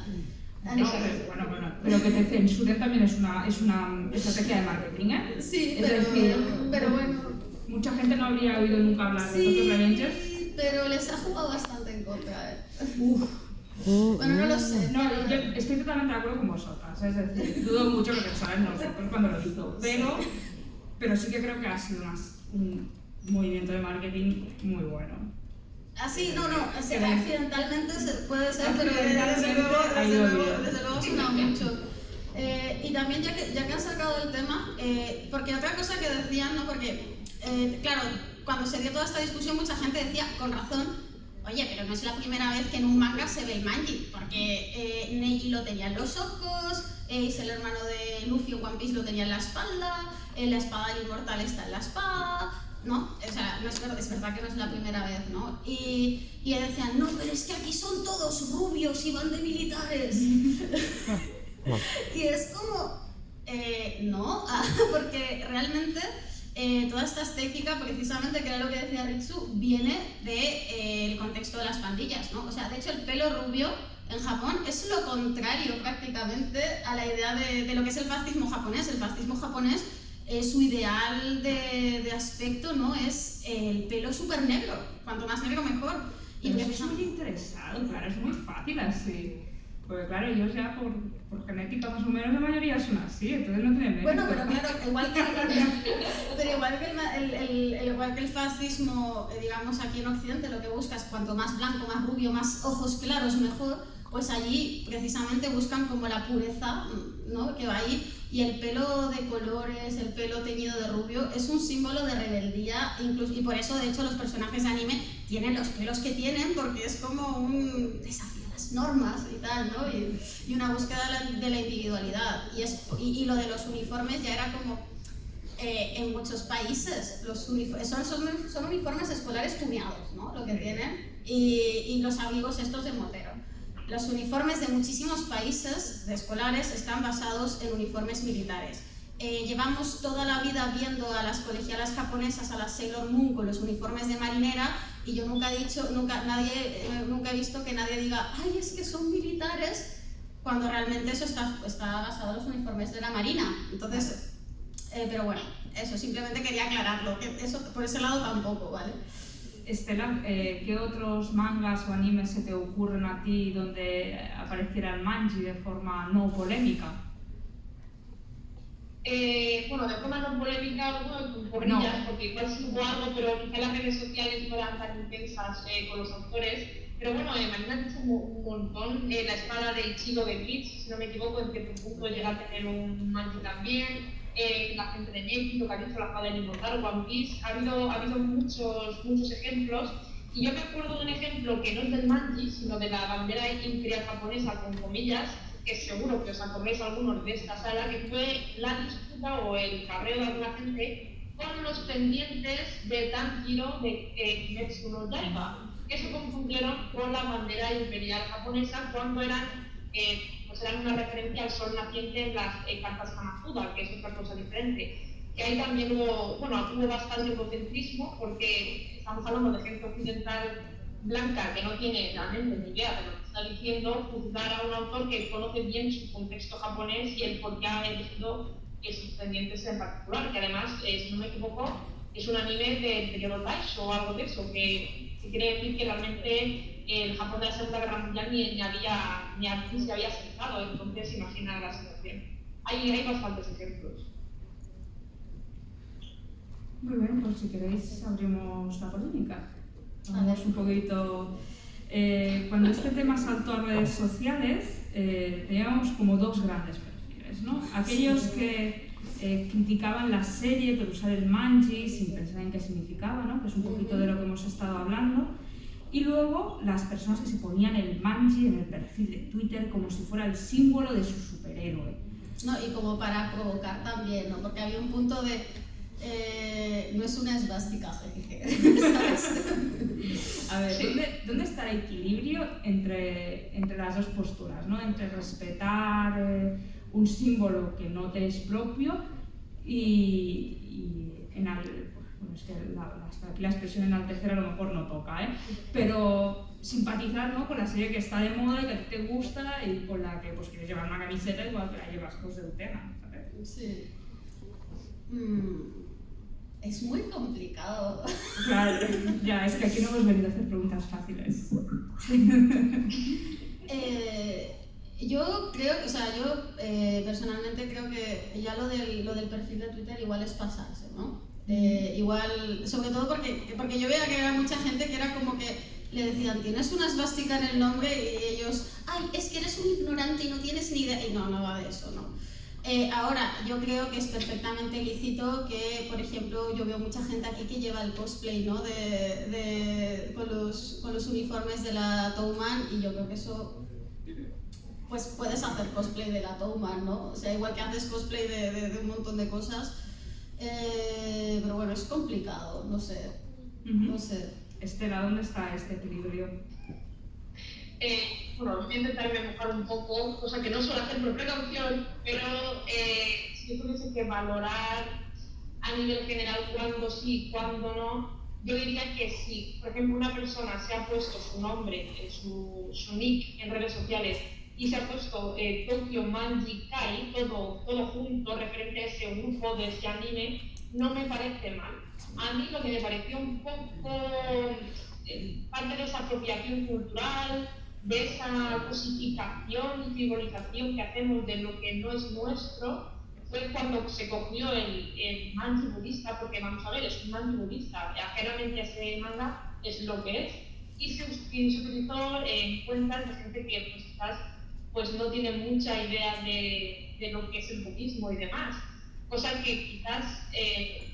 No, bueno, pero que te censuren también es una estrategia de marketing, ¿eh? Sí, pero bueno. Mucha gente no habría oído nunca hablar de Tokyo Revengers. Sí, pero les ha jugado bastante en contra, ¿eh? Bueno, no lo sé. No, yo estoy totalmente de acuerdo con vosotras, es decir, dudo mucho que pensaran nosotros cuando lo hizo, pero sí que creo que ha sido un movimiento de marketing muy bueno. Así, no, accidentalmente puede ser, pero desde luego suena mucho. Y también, ya que han sacado el tema, porque otra cosa que decían, ¿no? Porque, claro, cuando se dio toda esta discusión, mucha gente decía, con razón, oye, pero no es la primera vez que en un manga se ve el manji, porque Neji lo tenía en los ojos, Ace, el hermano de Luffy en One Piece, lo tenía en la espalda, la espada del inmortal está en la espada, ¿no? O sea, no es verdad que no es la primera vez, ¿no? Y decían, no, pero es que aquí son todos rubios y van de militares. Y es como, no, porque realmente toda esta estética, precisamente, que era lo que decía Ritsu, viene del contexto de las pandillas, ¿no? O sea, de hecho, el pelo rubio en Japón es lo contrario prácticamente a la idea de lo que es el fascismo japonés. El fascismo japonés, su ideal de aspecto, ¿no? Es el pelo súper negro, cuanto más negro mejor. Y pero es muy interesado, claro, es muy fácil así. Porque claro, ellos ya por genética más o menos la mayoría son así, entonces no tienen mérito. Bueno, pero claro, igual que el fascismo, digamos, aquí en Occidente, lo que buscas, cuanto más blanco, más rubio, más ojos claros, mejor, pues allí precisamente buscan como la pureza, ¿no? Que va ahí, y el pelo de colores, el pelo teñido de rubio, es un símbolo de rebeldía, incluso, y por eso, de hecho, los personajes de anime tienen los pelos que tienen, porque es como un desafío normas y tal, ¿no? Y una búsqueda de la individualidad. Y lo de los uniformes ya era como en muchos países, son uniformes escolares tuneados, ¿no? Lo que tienen, y los amigos estos de motero. Los uniformes de muchísimos países de escolares están basados en uniformes militares. Llevamos toda la vida viendo a las colegialas japonesas, a las Sailor Moon, con los uniformes de marinera, y yo nunca he visto que nadie diga, ay, es que son militares, cuando realmente eso está basado en los uniformes de la marina. Entonces, pero bueno, eso, simplemente quería aclararlo, que eso por ese lado tampoco, ¿vale? Estela, ¿qué otros mangas o animes se te ocurren a ti donde apareciera el manji de forma no polémica? Bueno, de forma no polémica, con comillas, porque igual sí hubo algo, pero quizá las redes sociales no eran tan intensas con los autores. Pero bueno, Marina ha dicho un montón. La espada de Ichigo de Bleach, si no me equivoco, en cierto punto llega a tener un manji también. La gente de Netflix, lo que ha dicho la espada del inmortal, One Piece, ha habido muchos ejemplos. Y yo me acuerdo de un ejemplo que no es del manji, sino de la bandera imperial japonesa, con comillas, que seguro que os acordáis algunos de esta sala, que fue la disputa o el cabreo de alguna gente con los pendientes de Tanjiro de Kimetsu no Yaiba, que se confundieron con la bandera imperial japonesa cuando eran una referencia al sol naciente en las cartas Hanafuda, que es otra cosa diferente. Que ahí también hubo bastante egocentrismo, porque estamos hablando de gente occidental blanca que no tiene realmente ni idea de lo que está diciendo, juzgar a un autor que conoce bien su contexto japonés y el por qué ha elegido sus pendientes en particular, que además, si no me equivoco, es un anime del periodo Taisho o algo de eso, que quiere decir que realmente el Japón de la Segunda Guerra Mundial ni se había aceptado, entonces imagina la situación. Hay bastantes ejemplos. Muy bien, pues si queréis abrimos la polémica. Vamos un poquito... cuando este tema saltó a redes sociales, teníamos como dos grandes perfiles, ¿no? Aquellos que criticaban la serie por usar el manji sin pensar en qué significaba, ¿no? Que es un poquito de lo que hemos estado hablando. Y luego las personas que se ponían el manji en el perfil de Twitter como si fuera el símbolo de su superhéroe. No, y como para provocar también, ¿no? Porque había un punto de... no es una esvástica, ¿sabes? A ver, ¿dónde está el equilibrio entre las dos posturas, ¿no? Entre respetar un símbolo que no te es propio y bueno, es que aquí la expresión enaltecer a lo mejor no toca, pero simpatizar, ¿no?, con la serie que está de moda y que a ti te gusta y con la que pues quieres llevar una camiseta igual que la llevas pues de Utena, ¿sabes? Sí. Es muy complicado. Claro, ya, es que aquí no hemos venido a hacer preguntas fáciles. Yo creo, o sea, yo personalmente creo que ya lo del perfil de Twitter igual es pasarse, ¿no? Igual, sobre todo porque yo veía que había mucha gente que era como que le decían, tienes una esvástica en el nombre, y ellos, ay, es que eres un ignorante y no tienes ni idea, y no va de eso, ¿no? Ahora, yo creo que es perfectamente lícito que, por ejemplo, yo veo mucha gente aquí que lleva el cosplay, ¿no?, con los uniformes de la Touman, y yo creo que eso, pues puedes hacer cosplay de la Touman, ¿no? O sea, igual que haces cosplay de un montón de cosas, pero bueno, es complicado, no sé, no sé. Estela, ¿dónde está este equilibrio? Bueno, voy a intentarme mojar un poco, cosa que no suelo hacer por precaución, pero si yo tuviese que valorar a nivel general cuándo sí, cuándo no, yo diría que sí. Por ejemplo, una persona se ha puesto su nombre, su nick en redes sociales y se ha puesto Tokyo Manji Kai, todo junto, referente a ese grupo de ese anime, no me parece mal. A mí lo que me pareció un poco parte de esa apropiación cultural, de esa cosificación y frivolización que hacemos de lo que no es nuestro, fue cuando se cogió el manji budista, porque vamos a ver, es un manji budista, ajeramente ese manga es lo que es, y se utilizó en cuentas de gente que pues, quizás pues, no tiene mucha idea de lo que es el budismo y demás, cosa que quizás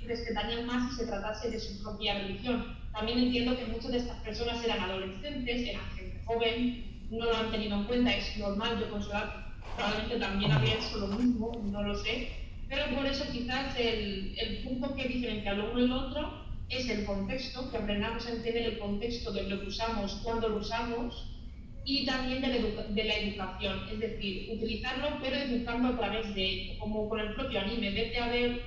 respetarían más si se tratase de su propia religión. También entiendo que muchas de estas personas eran adolescentes, eran gente joven, no lo han tenido en cuenta, es normal, yo considero probablemente también habría hecho lo mismo, no lo sé, pero por eso quizás el punto que diferencia lo uno y lo otro es el contexto, que aprendamos a entender el contexto de lo que usamos, cuándo lo usamos, y también de la educación, es decir, utilizarlo pero educando a través de ello, como con el propio anime, en vez de haber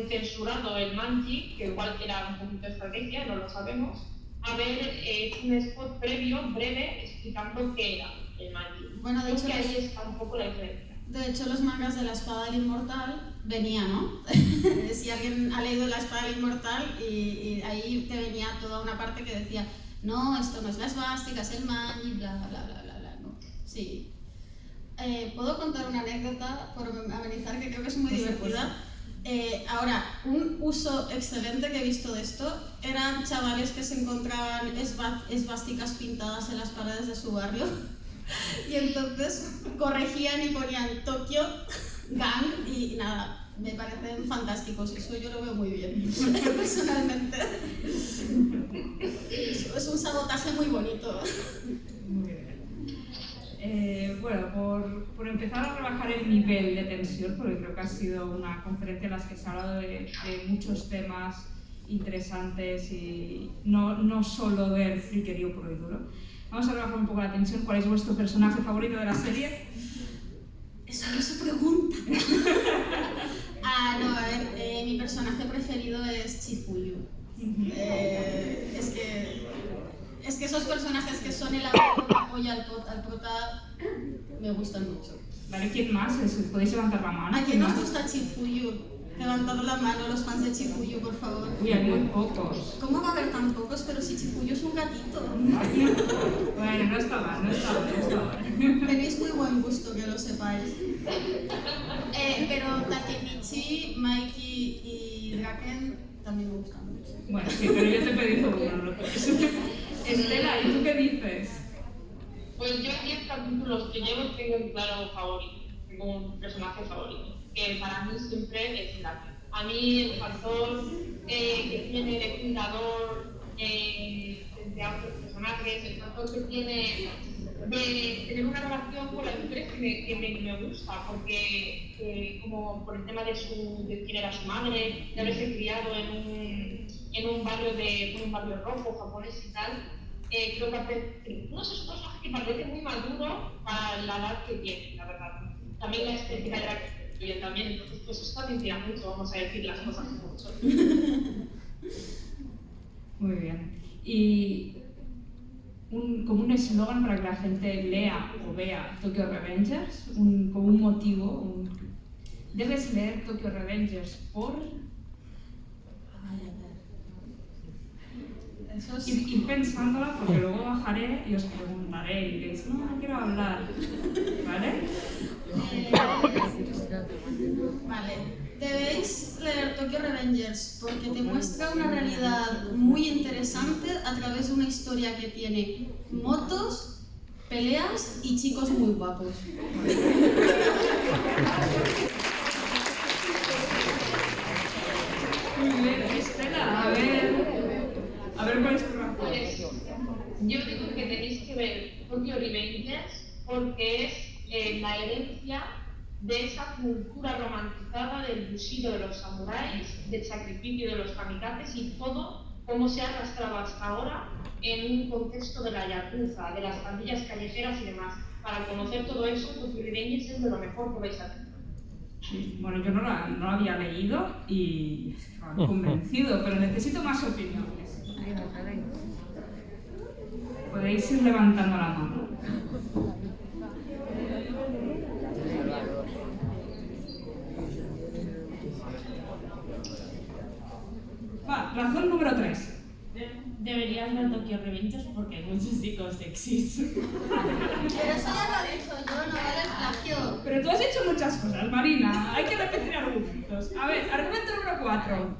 censurado el manji, que igual era un poquito de estrategia, no lo sabemos, haber un spot previo, breve, explicando qué era el manji. Bueno, de hecho, ahí está un poco la diferencia. De hecho, los mangas de la Espada del Inmortal venían, ¿no? Si alguien ha leído la Espada del Inmortal, y ahí te venía toda una parte que decía, no, esto no es la esvástica, es el manji, bla, bla, bla, bla, bla, ¿no? Sí. ¿Puedo contar una anécdota por amenizar que creo que es muy divertida? Ahora, un uso excelente que he visto de esto eran chavales que se encontraban esvásticas pintadas en las paredes de su barrio y entonces corregían y ponían Tokyo Gang y nada, me parecen fantásticos, eso yo lo veo muy bien personalmente. Es un sabotaje muy bonito. Muy bien. Bueno, por empezar a rebajar el nivel de tensión, porque creo que ha sido una conferencia en la que se ha hablado de muchos temas interesantes y no solo del friquerío puro y duro. Vamos a rebajar un poco la tensión. ¿Cuál es vuestro personaje favorito de la serie? Eso no se pregunta. No, a ver, mi personaje preferido es Chifuyu. Es que esos personajes que son el apoyo al prota me gustan mucho. Vale, ¿quién más? ¿Podéis levantar la mano? ¿A quién nos gusta Chifuyu? Levantad la mano los fans de Chifuyu, por favor. Uy, hay muy pocos. ¿Cómo va a haber tan pocos? Pero si Chifuyu es un gatito. Bueno, no está mal. Tenéis muy buen gusto, que lo sepáis. Pero Takemichi, Mikey y Draken también me gustan mucho. Bueno, sí, pero yo te he pedido uno, no puedes. Estela, ¿y tú qué dices? Pues yo en 10 capítulos que llevo tengo un claro favorito, tengo un personaje favorito, que para mí siempre es Draken. A mí el factor que tiene de fundador frente a otros personajes, el factor que tiene de tener una relación con la historia que me gusta, porque como por el tema de quién era su madre, de haberse criado en un barrio rojo, japonés y tal, creo que no sé, es un personaje que parece muy maduro para la edad que tiene, la verdad. También la estética era que también, entonces pues esto también tira mucho, vamos a decir las cosas como son. Muy bien. Y como un eslogan para que la gente lea o vea Tokyo Revengers, como un motivo. Debes leer Tokyo Revengers por... Ir pensándola porque luego bajaré y os preguntaré y diréis, no quiero hablar, ¿vale? Vale, debéis leer Tokyo Revengers porque te muestra una realidad muy interesante a través de una historia que tiene motos, peleas y chicos muy guapos. Muy bien, Estela, a ver cuál es tu razón. Pues yo digo que tenéis que ver Tokyo Revengers porque es la herencia de esa cultura romantizada del bushido de los samuráis, del sacrificio de los kamikazes y todo cómo se ha arrastrado hasta ahora en un contexto de la yakuza, de las pandillas callejeras y demás. Para conocer todo eso, Tokyo Revengers es de lo mejor que vais a hacer. Sí, bueno, yo no la había leído y me han convencido, pero necesito más opiniones. Podéis ir levantando la mano. Va, razón número 3. Deberías ver Tokyo Revengers porque hay muchos chicos sexys. Pero eso ya lo he dicho yo, no vale el plagio. Pero tú has hecho muchas cosas, Marina. Hay que repetir argumentos. A ver, argumento número 4.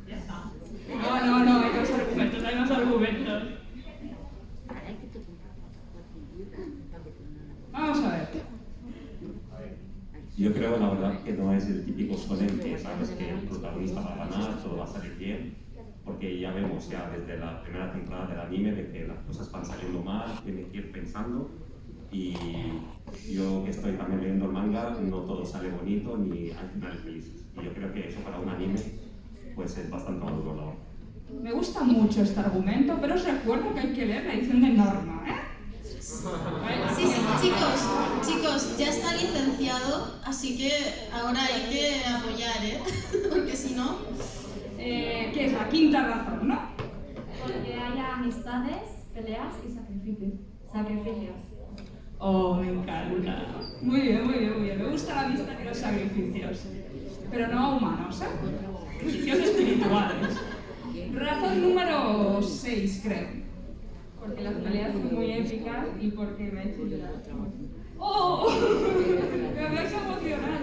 Ya está. No, hay más argumentos. Vamos a ver. Yo creo, la verdad, que no es el típico shonen que sabes que el protagonista va a ganar, todo va a salir bien, porque ya vemos ya desde la primera temporada del anime de que las cosas van saliendo mal, tienes que ir pensando, y yo que estoy también leyendo el manga, no todo sale bonito ni hay finales felices. Y yo creo que eso para un anime pues es bastante maduro, la verdad. Me gusta mucho este argumento, pero os recuerdo que hay que leer la edición de Norma, ¿eh? Sí, chicos, ya está licenciado, así que ahora hay que apoyar, ¿eh? Porque si no... ¿Qué es la quinta razón, no? Porque haya amistades, peleas y sacrificios. Oh, me encanta. Muy bien. Me gusta la amistad y los sacrificios. Pero no humanos, ¿eh? Sacrificios espirituales. Razón número 6, creo. Porque las peleas son muy épicas y porque me ha hecho llorar. ¡Oh! Me vais a emocionar.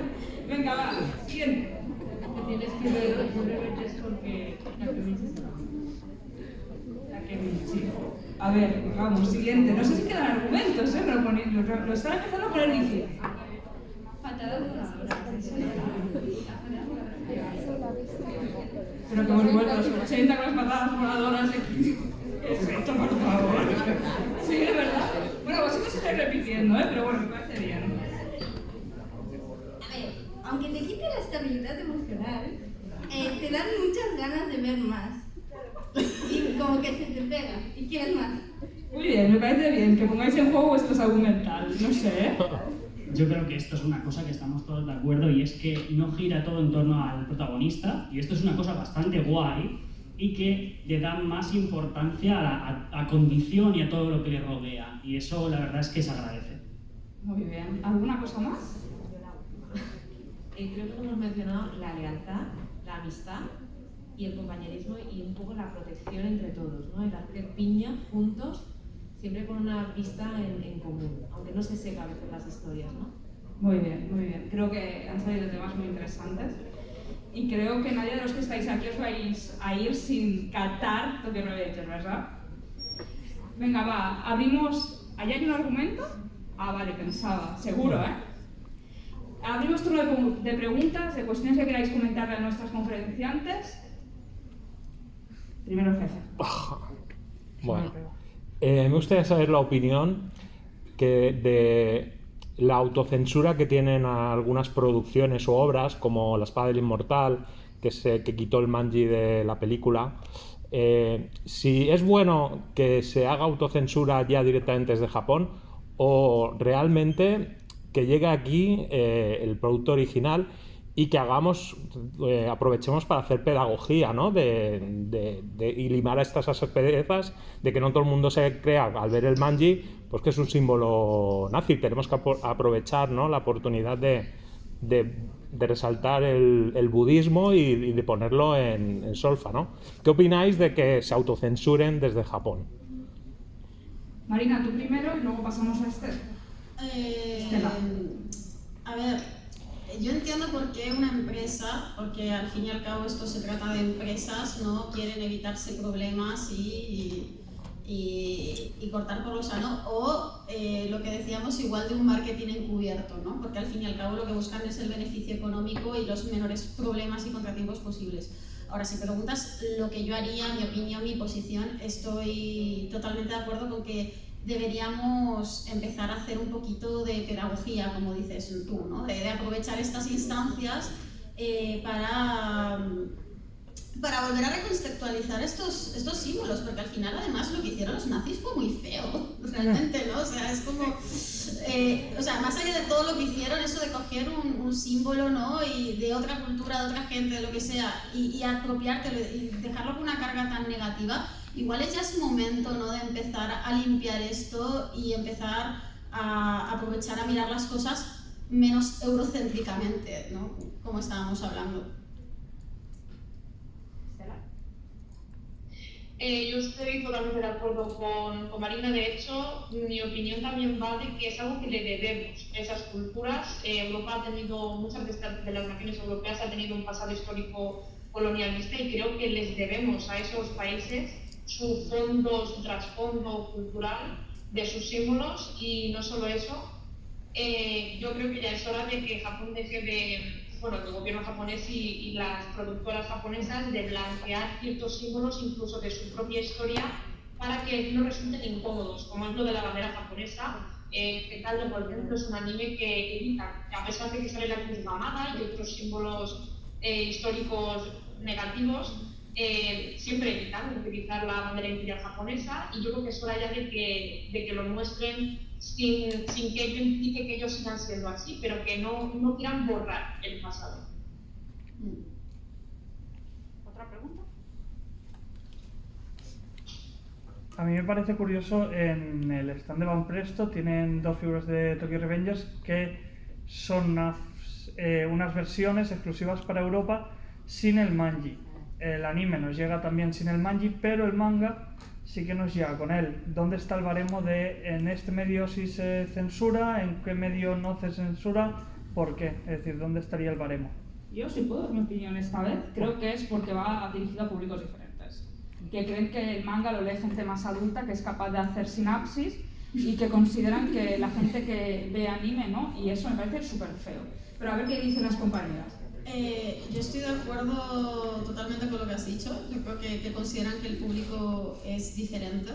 Venga, va, siguiente. Te tienes que ver Tokyo Revengers porque la Sí. A ver, vamos, siguiente. No sé si quedan argumentos, pero lo están empezando a poner difícil. Patadas voladoras. Pero que hemos vuelto a los 80 con las patadas voladoras. ¿Qué es esto, por favor? Sí, de verdad. Bueno, vosotros estáis repitiendo, pero bueno, me parece bien. A ver, aunque te quite la estabilidad emocional, te dan muchas ganas de ver más. Y como que se te pega y quieres más. Muy bien, me parece bien que pongáis en juego vuestro salud mental. No sé, ¿eh? Yo creo que esto es una cosa que estamos todos de acuerdo y es que no gira todo en torno al protagonista y esto es una cosa bastante guay y que le da más importancia a la condición y a todo lo que le rodea y eso la verdad es que se agradece. Muy bien. ¿Alguna cosa más? Creo que hemos mencionado la lealtad, la amistad y el compañerismo y un poco la protección entre todos, ¿no? El hacer piña juntos, siempre con una vista en común, aunque no se sepa a veces las historias, ¿no? Muy bien. Creo que han salido temas muy interesantes y creo que nadie de los que estáis aquí os vais a ir sin catar Tokyo Revengers, ¿verdad? Venga, va, abrimos... ¿Allá hay un argumento? Ah, vale, pensaba. Seguro, ¿eh? Abrimos turno de preguntas, de cuestiones que queráis comentarle a nuestras conferenciantes. Primero el jefe. Bueno, me gustaría saber la opinión de la autocensura que tienen algunas producciones o obras, como La Espada del Inmortal, que quitó el manji de la película. Si es bueno que se haga autocensura ya directamente desde Japón, o realmente que llegue aquí el producto original y que aprovechemos para hacer pedagogía, ¿no? Y limar estas asperezas de que no todo el mundo se crea al ver el manji pues que es un símbolo nazi. Tenemos que aprovechar, ¿no? La oportunidad de resaltar el budismo y de ponerlo en solfa, ¿no? ¿Qué opináis de que se autocensuren desde Japón? Marina, tú primero y luego pasamos a Esther. Estela. A ver, yo entiendo por qué una empresa, porque al fin y al cabo esto se trata de empresas, ¿no? Quieren evitarse problemas y cortar por lo sano, o lo que decíamos, igual de un marketing encubierto, ¿no? Porque al fin y al cabo lo que buscan es el beneficio económico y los menores problemas y contratiempos posibles. Ahora, si preguntas lo que yo haría, mi opinión, mi posición, estoy totalmente de acuerdo con que deberíamos empezar a hacer un poquito de pedagogía, como dices tú, ¿no? De aprovechar estas instancias para volver a recontextualizar estos símbolos, porque al final además lo que hicieron los nazis fue muy feo, realmente, ¿no? O sea, es como, más allá de todo lo que hicieron, eso de coger un símbolo, ¿no? Y de otra cultura, de otra gente, de lo que sea, y apropiártelo y dejarlo con una carga tan negativa, igual ya es momento, ¿no? De empezar a limpiar esto y empezar a aprovechar a mirar las cosas menos eurocéntricamente, ¿no? Como estábamos hablando. Yo estoy totalmente de acuerdo con Marina. De hecho, mi opinión también va de que es algo que le debemos a esas culturas. Europa ha tenido, muchas de las naciones europeas han tenido un pasado histórico colonialista y creo que les debemos a esos países su fondo, su trasfondo cultural de sus símbolos. Y no solo eso, yo creo que ya es hora de que Japón deje de... el gobierno japonés y las productoras japonesas de blanquear ciertos símbolos incluso de su propia historia para que no resulten incómodos, como es lo de la bandera japonesa, que tal de por ejemplo es un anime que evita, a pesar de que sale la Cruz Mamada y otros símbolos históricos negativos, siempre evitan utilizar la bandera imperial japonesa, y yo creo que es hora ya de que lo muestren sin que ello implique que ellos sigan siendo así, pero que no quieran borrar el pasado. ¿Otra pregunta? A mí me parece curioso, en el stand de Banpresto tienen dos figuras de Tokyo Revengers que son unas versiones exclusivas para Europa sin el manji. El anime nos llega también sin el manji, pero el manga sí que nos llega con él. ¿Dónde está el baremo de en este medio sí se censura, en qué medio no se censura, por qué? Es decir, ¿dónde estaría el baremo? Yo, si puedo dar mi opinión esta vez, creo que es porque va dirigido a públicos diferentes, que creen que el manga lo lee gente más adulta, que es capaz de hacer sinapsis y que consideran que la gente que ve anime, ¿no? Y eso me parece súper feo. Pero a ver qué dicen las compañeras. Yo estoy de acuerdo totalmente con lo que has dicho. Yo creo que consideran que el público es diferente.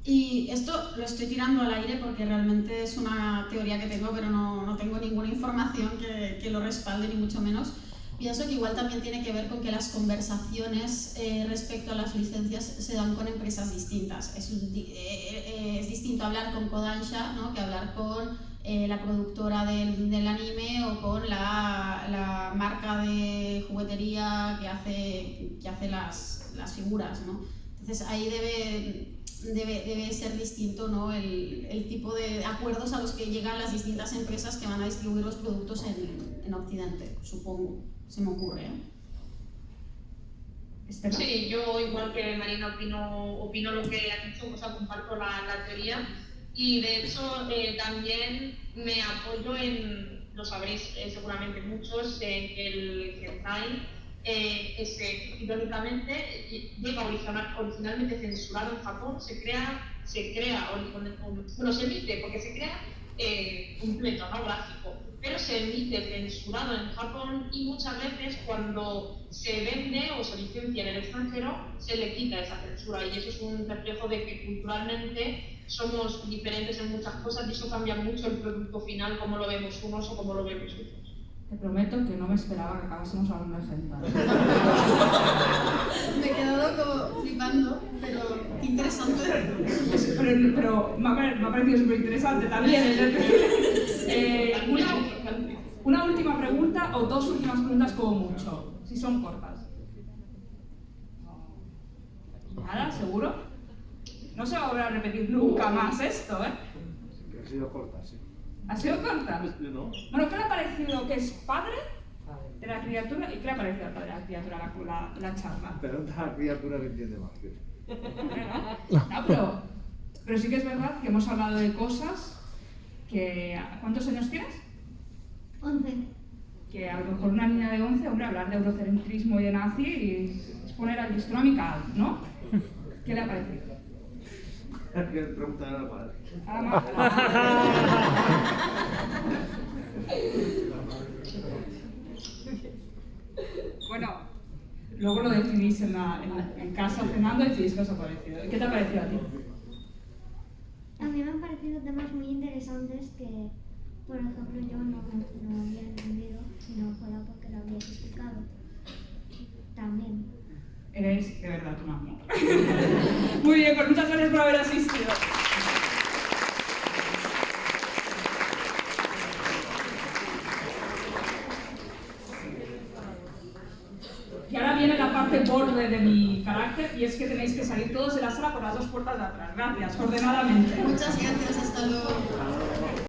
Y esto lo estoy tirando al aire porque realmente es una teoría que tengo, pero no tengo ninguna información que lo respalde, ni mucho menos. Pienso que igual también tiene que ver con que las conversaciones respecto a las licencias se dan con empresas distintas. Es distinto hablar con Kodansha, ¿no?, que hablar con la productora del anime o con la marca de juguetería que hace las figuras, ¿no? Entonces ahí debe ser distinto, ¿no?, el tipo de acuerdos a los que llegan las distintas empresas que van a distribuir los productos en Occidente, supongo, se me ocurre, Sí, yo igual que Marina opino lo que ha dicho, comparto la teoría. Y de hecho también me apoyo en, lo sabréis seguramente muchos, el hentai, irónicamente lleva originalmente censurado en Japón, se emite porque se crea completo, no gráfico, pero se emite censurado en Japón, y muchas veces cuando se vende o se licencia en el extranjero se le quita esa censura, y eso es un reflejo de que culturalmente somos diferentes en muchas cosas y eso cambia mucho el producto final, como lo vemos unos o como lo vemos otros. Te prometo que no me esperaba que acabásemos hablando de hentai. Me he quedado como flipando, pero qué interesante. Pero me ha parecido súper interesante también. Una última pregunta o dos últimas preguntas como mucho, si son cortas. ¿Nada? ¿Seguro? No se va a volver a repetir nunca más esto, ¿eh? Ha sido corta, sí. ¿Ha sido corta? No. Bueno, ¿qué le ha parecido que es padre de la criatura? ¿Y qué le ha parecido al padre de la criatura la charla? Pregunta a la criatura que entiende más. No, pero sí que es verdad que hemos hablado de cosas que... ¿Cuántos años tienes? 11. Que a lo mejor una niña de 11, hombre, hablar de eurocentrismo y de nazi es poner al listón a mi cal, ¿no? ¿Qué le ha parecido? Hay que preguntar al padre. Bueno, luego lo decidís en casa cenando y decidís qué os ha parecido. ¿Qué te ha parecido a ti? A mí me han parecido temas muy interesantes que, por ejemplo, yo no había entendido si no fuera porque lo habías explicado. También. Eres de verdad un amor. Muy bien, pues muchas gracias por haber asistido. Y ahora viene la parte borde de mi carácter y es que tenéis que salir todos de la sala por las dos puertas de atrás. Gracias, ordenadamente. Muchas gracias, hasta luego.